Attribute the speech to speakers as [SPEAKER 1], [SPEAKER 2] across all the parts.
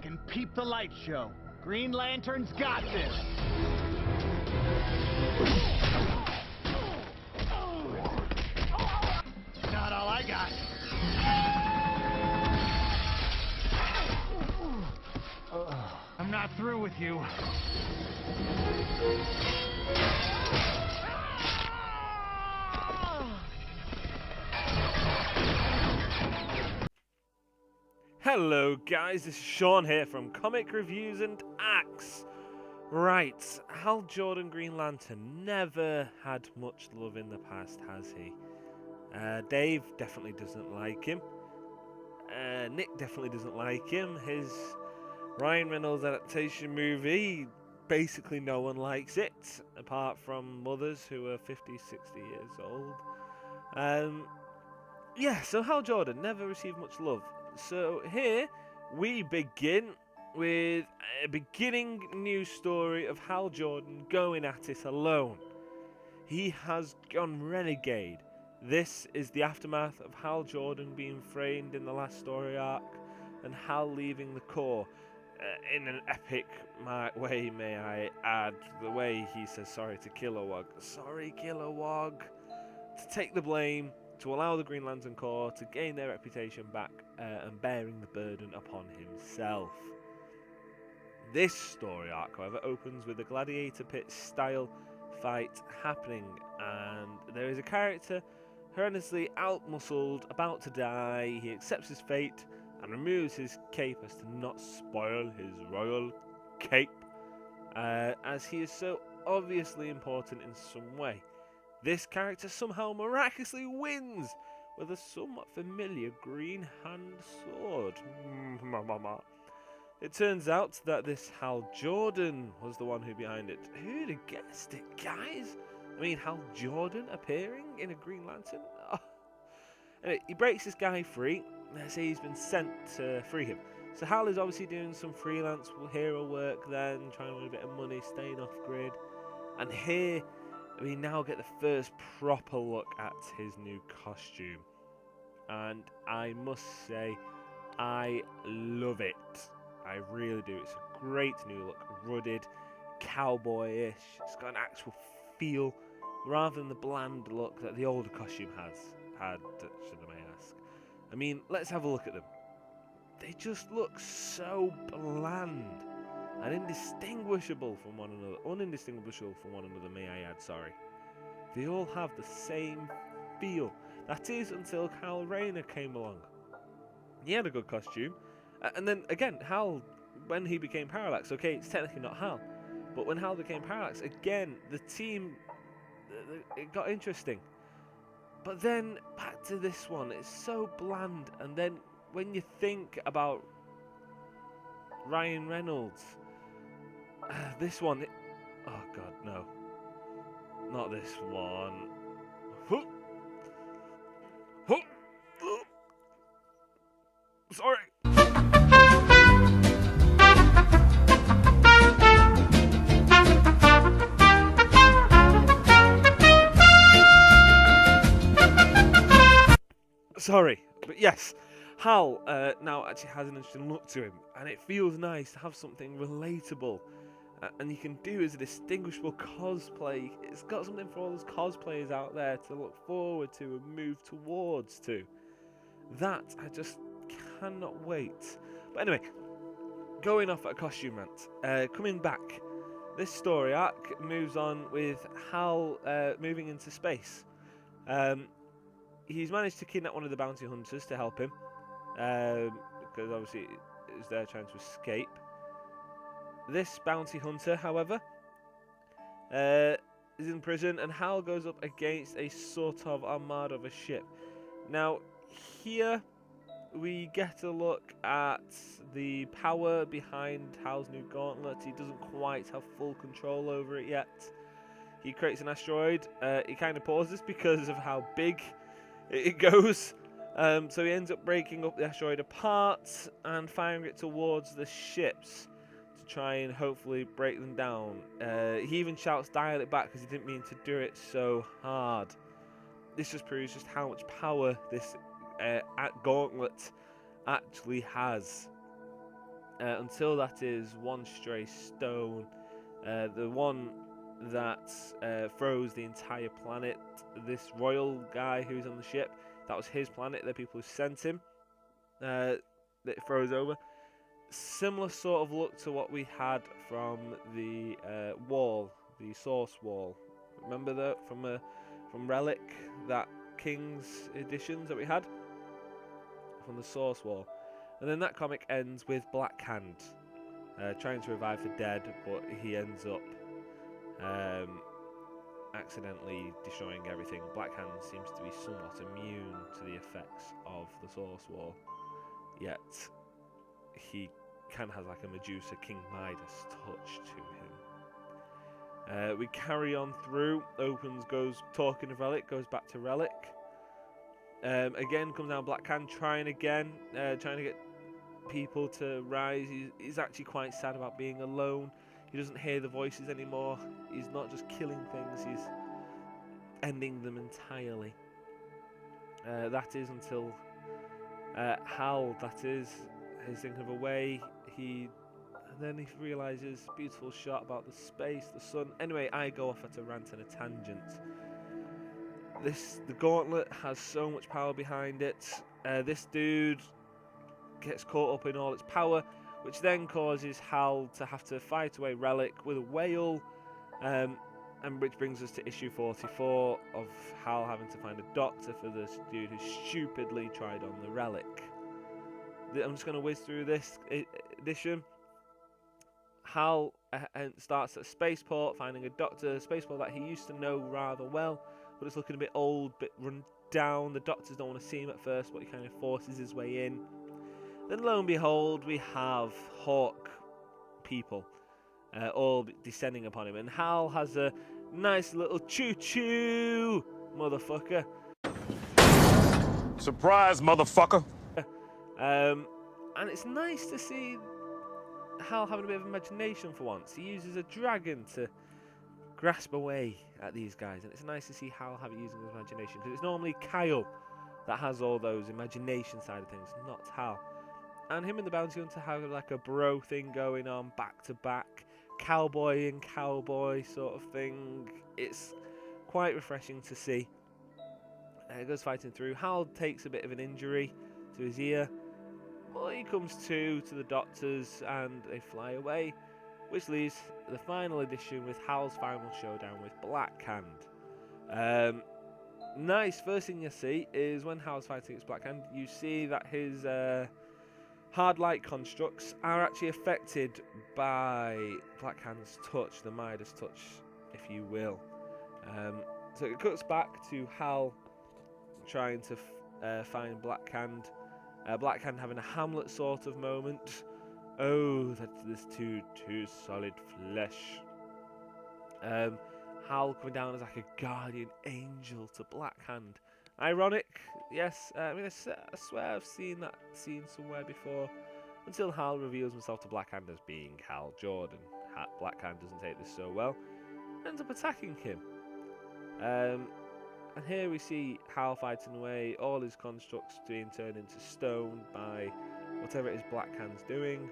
[SPEAKER 1] back and peep the light show. Green Lantern's got this. Not all I got. I'm not through with you.
[SPEAKER 2] Hello guys, this is Sean here from Comic Reviews and Axe. Right, Hal Jordan Green Lantern never had much love in the past, has he? Dave definitely doesn't like him. Nick definitely doesn't like him. His Ryan Reynolds adaptation movie, basically no one likes it, apart from mothers who are 50, 60 years old. Yeah, so Hal Jordan never received much love. So here we begin with a beginning news story of Hal Jordan going at it alone. He has gone renegade. This is the aftermath of Hal Jordan being framed in the last story arc and Hal leaving the Corps in an epic way, may I add. The way he says sorry to Kilowog. Sorry, Kilowog. To take the blame, to allow the Green Lantern Corps to gain their reputation back and bearing the burden upon himself. This story arc, however, opens with a gladiator pit style fight happening, and there is a character horrendously out-muscled, about to die. He accepts his fate and removes his cape as to not spoil his royal cape, as he is so obviously important in some way. This character somehow miraculously wins with a somewhat familiar green hand sword. It turns out that this Hal Jordan was the one who behind it. Who'd have guessed it, guys? I mean, Hal Jordan appearing in a Green Lantern? Oh. Anyway, he breaks this guy free. They say he's been sent to free him. So Hal is obviously doing some freelance hero work then, trying to win a bit of money, staying off grid. And here we now get the first proper look at his new costume, and I must say I love it. I really do. It's a great new look, rooted, cowboyish. It's got an actual feel rather than the bland look that the older costume had, should I may ask. I mean, let's have a look at them. They just look so bland and indistinguishable from one another. Unindistinguishable from one another, may I add, sorry. They all have the same feel. That is until C.R.A.A came along. He had a good costume. And then, again, Hal, when he became Parallax, okay, it's technically not Hal. But when Hal became Parallax, again, the team, it got interesting. But then, back to this one, it's so bland. And then, when you think about Ryan Reynolds, this one, oh god, no. Not this one. Sorry. Sorry, but yes, Hal now actually has an interesting look to him, and it feels nice to have something relatable. And you can do as a distinguishable cosplay. It's got something for all those cosplayers out there to look forward to and move towards to. That, I just cannot wait. But anyway, going off at a costume rant, coming back, this story arc moves on with Hal moving into space. He's managed to kidnap one of the bounty hunters to help him, because obviously he's there trying to escape. This bounty hunter, however, is in prison, and Hal goes up against a sort of armada of a ship. Now, here we get a look at the power behind Hal's new gauntlet. He doesn't quite have full control over it yet. He creates an asteroid. He kind of pauses because of how big it goes. So he ends up breaking up the asteroid apart and firing it towards the ships to try and hopefully break them down. He even shouts, "Dial it back," because he didn't mean to do it so hard. This just proves just how much power this gauntlet actually has. until that is one stray stone, the one that froze the entire planet. This royal guy who's on the ship, that was his planet. The people who sent him, that it froze over. Similar sort of look to what we had from the wall, the source wall. Remember that from Relic, that King's editions that we had from the source wall. And then that comic ends with Black Hand trying to revive the dead, but he ends up accidentally destroying everything. Black Hand seems to be somewhat immune to the effects of the source wall, yet he kind of has like a Medusa King Midas touch to him. We carry on through, opens, goes talking of Relic, goes back to Relic. Again, comes down Black Hand, trying to get people to rise. He's actually quite sad about being alone. He doesn't hear the voices anymore. He's not just killing things, he's ending them entirely. That is until Hal, that is thinking of a way. Then he realises, beautiful shot about the space, the sun. Anyway, I go off at a rant and a tangent. The gauntlet has so much power behind it. This dude gets caught up in all its power, which then causes Hal to have to fight away Relic with a whale, and which brings us to issue 44 of Hal having to find a doctor for this dude who stupidly tried on the Relic. I'm just going to whiz through this edition. Hal starts at a spaceport, finding a doctor, a spaceport that he used to know rather well, but it's looking a bit old, a bit run down. The doctors don't want to see him at first, but he kind of forces his way in. Then lo and behold, we have Hawk people all descending upon him, and Hal has a nice little choo-choo, motherfucker.
[SPEAKER 3] Surprise, motherfucker.
[SPEAKER 2] And it's nice to see Hal having a bit of imagination for once. He uses a dragon to grasp away at these guys, and it's nice to see Hal have it using his imagination, because it's normally Kyle that has all those imagination side of things, not Hal. And him and the bounty hunter have like a bro thing going on, back to back, cowboy and cowboy sort of thing. It's quite refreshing to see. He goes fighting through. Hal takes a bit of an injury to his ear. Well, he comes to the doctors and they fly away, which leaves the final edition with Hal's final showdown with Black Hand. Nice. First thing you see is when Hal's fighting against Black Hand, you see that his hard light constructs are actually affected by Black Hand's touch, the Midas touch, if you will. So it cuts back to Hal trying to find Black Hand. Black Hand having a Hamlet sort of moment. Oh, that's this too solid flesh. Hal coming down as like a guardian angel to Black Hand. Ironic, yes. I mean, I swear I've seen that scene somewhere before. Until Hal reveals himself to Black Hand as being Hal Jordan. Black Hand doesn't take this so well. Ends up attacking him. And here we see Hal fighting away, all his constructs being turned into stone by whatever it is Black Hand's doing.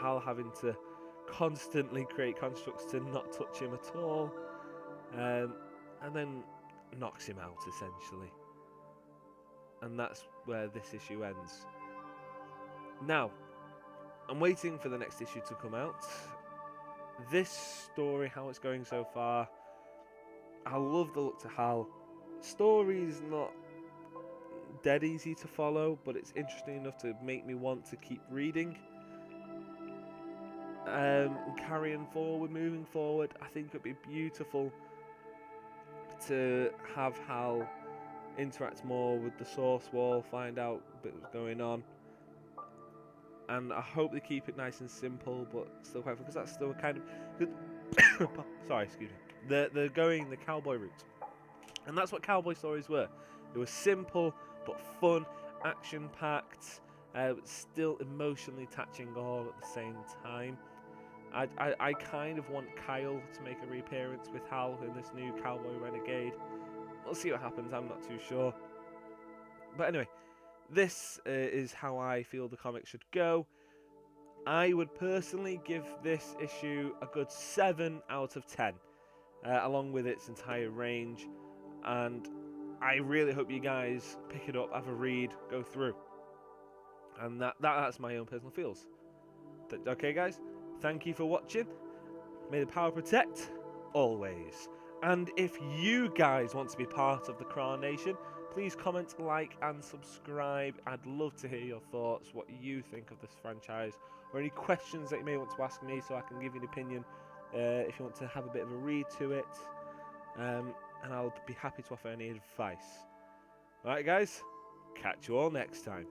[SPEAKER 2] Hal having to constantly create constructs to not touch him at all. And then knocks him out, essentially. And that's where this issue ends. Now, I'm waiting for the next issue to come out. This story, how it's going so far, I love the look to Hal. Story's not dead easy to follow, but it's interesting enough to make me want to keep reading. Carrying forward, moving forward, I think it'd be beautiful to have Hal interact more with the source wall, find out a bit what's going on. And I hope they keep it nice and simple, but still quite fun, because that's still kind of... Sorry, excuse me. They're going the cowboy route. And that's what cowboy stories were. They were simple, but fun, action-packed, but still emotionally touching all at the same time. I kind of want Kyle to make a reappearance with Hal in this new Cowboy Renegade. We'll see what happens, I'm not too sure. But anyway, this is how I feel the comic should go. I would personally give this issue a good 7 out of 10, along with its entire range. And I really hope you guys pick it up, have a read, go through. And that's my own personal feels. Okay, guys? Thank you for watching. May the power protect, always. And if you guys want to be part of the CRAA-Nation, please comment, like, and subscribe. I'd love to hear your thoughts, what you think of this franchise, or any questions that you may want to ask me so I can give you an opinion if you want to have a bit of a read to it. And I'll be happy to offer any advice. Alright, guys? Catch you all next time.